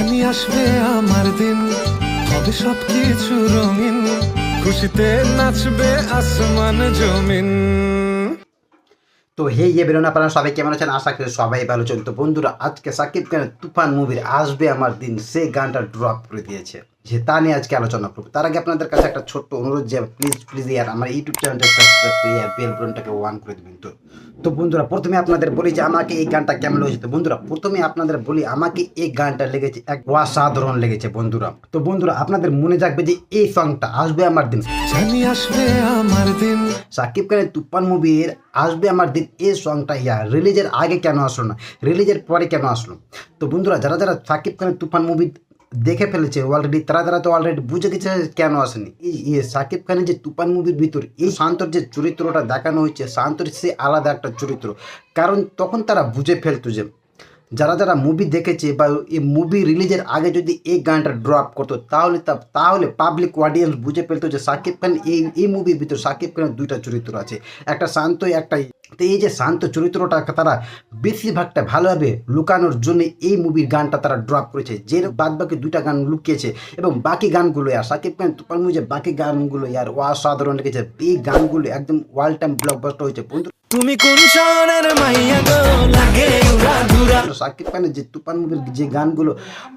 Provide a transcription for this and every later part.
জানি আসবে আমার দিন, হবে সবকিছু রঙিন, খুশিতে নাচবে আসমান জমিন। তো বেরোনো আপনারা সবাই কেমন আছেন? আশা করি সবাই ভালো আছেন। তো বন্ধুরা, আজকে সাকিব খানের তুফান মুভির আসবে আমার দিন সেই গানটা ড্রপ করে দিয়েছে, যে তা নিয়ে আজকে আলোচনা করবো। তার আগে আপনাদের কাছে একটা ছোট্ট অনুরোধ, যে প্লিজ ইয়ার আমার ইউটিউব চ্যানেলটা সাবস্ক্রাইব করে ইয়ার বেল বাটনটাকে অন করে দেবেন। তো বন্ধুরা, প্রথমে আপনাদের বলি যে আমাকে এই গানটা কেমন লেগেছে। তো বন্ধুরা, প্রথমে আপনাদের বলি আমাকে এই গানটা লেগেছে এক অসাধারণ লেগেছে বন্ধুরা। তো বন্ধুরা, আপনাদের মনে থাকবে যে এই সংটা আসবে আমার দিন, জানি আসবে আমার দিন, সাকিব খানের তুফান মুভির আসবে আমার দিন, এই সংটা রিলিজের আগে কেন আসলো না, রিলিজের পরে কেন আসলো? তো বন্ধুরা, যারা যারা সাকিব খানের তুফান মুভি দেখে ফেলেছে অলরেডি, তারা তো অলরেডি বুঝে গেছে কেন আসেনি। এই সাকিব খানের যে তুফান মুভির ভিতর এই শান্তর যে চরিত্রটা দেখানো হয়েছে, শান্তর সে আলাদা একটা চরিত্র। কারণ তখন তারা বুঝে ফেলতো যে যারা যারা মুভি দেখেছে বা এই মুভি রিলিজের আগে যদি এই গানটা ড্রপ করতো, তাহলে পাবলিক অডিয়েন্স বুঝে ফেলতো যে সাকিব খান এই মুভির ভিতর সাকিব খানের দুইটা চরিত্র আছে, একটা শান্ত একটা। তো এই যে শান্ত চরিত্রটা তারা বেশিরভাগটা ভালোভাবে লুকানোর জন্য এই মুভির গানটা তারা ড্রপ করেছে, যে বাদ বাকি দুইটা গান লুকিয়েছে। এবং বাকি গানগুলো সাকিব খান তুফান মুভি যে বাকি গানগুলো অসাধারণ লেগেছে। এই গানগুলো একদম ওয়াল টাইম ব্লকবাস্টার হয়েছে বন্ধু। তুমি কোন শহরের মাইয়া গো, লাগে উড়াধুরা। সাকিব খানের যে তুফান মুভির যে গানগুলো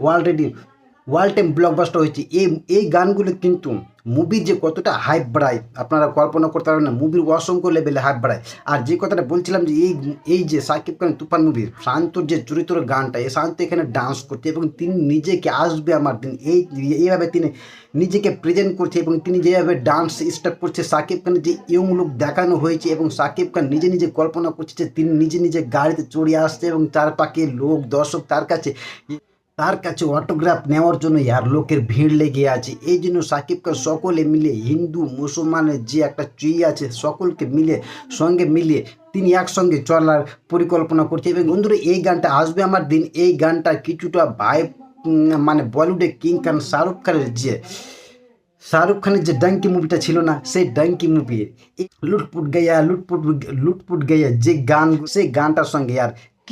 অলরেডি ওয়ার্ল্ড টাইম ব্লকবাস্টার হয়েছে, এই গানগুলো কিন্তু মুভির যে কতটা হাইপ বাড়ায় আপনারা কল্পনা করতে পারবেন না। মুভির অসংখ্য লেভেলে হাইপ বাড়ায়। আর যে কথাটা বলছিলাম যে এই যে সাকিব খানের তুফান মুভির শান্তর যে চরিত্রের গানটা, এই শান্ত এখানে ডান্স করছে এবং তিনি নিজেকে আসবে আমার দিন এইভাবে তিনি নিজেকে প্রেজেন্ট করছে এবং তিনি যেভাবে ডান্স স্টেপ করছে, সাকিব খানের যে ইয়ং লুক দেখানো হয়েছে এবং সাকিব খান নিজে কল্পনা করছে যে তিনি নিজে গাড়িতে চড়ে আসছে এবং চারপাশে লোক দর্শক তার কাছে অটোগ্রাফ নেওয়ার জন্য লোকের ভিড় লেগে আছে। এই জন্য সাকিব খান সকলে মিলে হিন্দু মুসলমানের যে একটা আছে সকলকে সঙ্গে মিলিয়ে তিনি একসঙ্গে চলার পরিকল্পনা করছে। এবং বন্ধুরা, এই গানটা আসবে আমার দিন, এই গানটা কিছুটা মানে বলিউডে কিং খান শাহরুখ খানের যে ডাঙ্কি মুভিটা ছিল না, সেই ডাঙ্কি মুভি লুটপুট গাইয়া যে গান, সেই গানটার সঙ্গে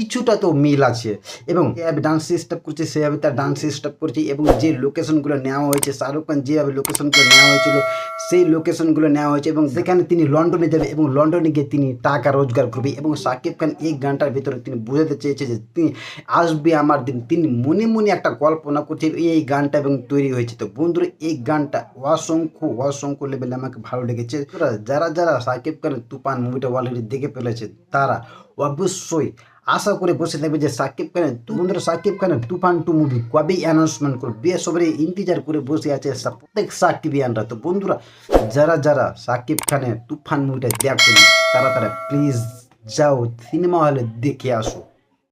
কিছুটা তো মিল আছে। এবং যেভাবে ডান্স স্টেপ করছে সেভাবে তার ডান্স স্টেপ করছে এবং যে লোকেশনগুলো নেওয়া হয়েছে, শাহরুখ খান যেভাবে লোকেশনগুলো নেওয়া হয়েছিল সেই লোকেশনগুলো নেওয়া হয়েছে এবং সেখানে তিনি লন্ডনে যাবে এবং লন্ডনে গিয়ে তিনি টাকা রোজগার করবে। এবং সাকিব খান এই গানটার ভিতরে তিনি বোঝাতে চেয়েছে যে তিনি আসবে আমার দিন, তিনি মনে একটা কল্পনা করছে এই গানটা এবং তৈরি হয়েছে। তো বন্ধুরা, এই গানটা অসংখ্য লেভেলে আমাকে ভালো লেগেছে। যারা সাকিব খানের তুফান মুভিটা অলরেডি দেখে ফেলেছে, তারা অবশ্যই আশা করে বসে থাকবে যে সাকিব খানের তুফান 2 মুভি কবে অ্যানাউন্সমেন্ট করবে, বেসবরে ইন্তজার করে বসে আছে প্রত্যেক সাকিবিয়ানরা। তো বন্ধুরা, যারা সাকিব খানের তুফান মুভিটা দেখুন, তারা প্লিজ যাও সিনেমা হলে দেখে আসো।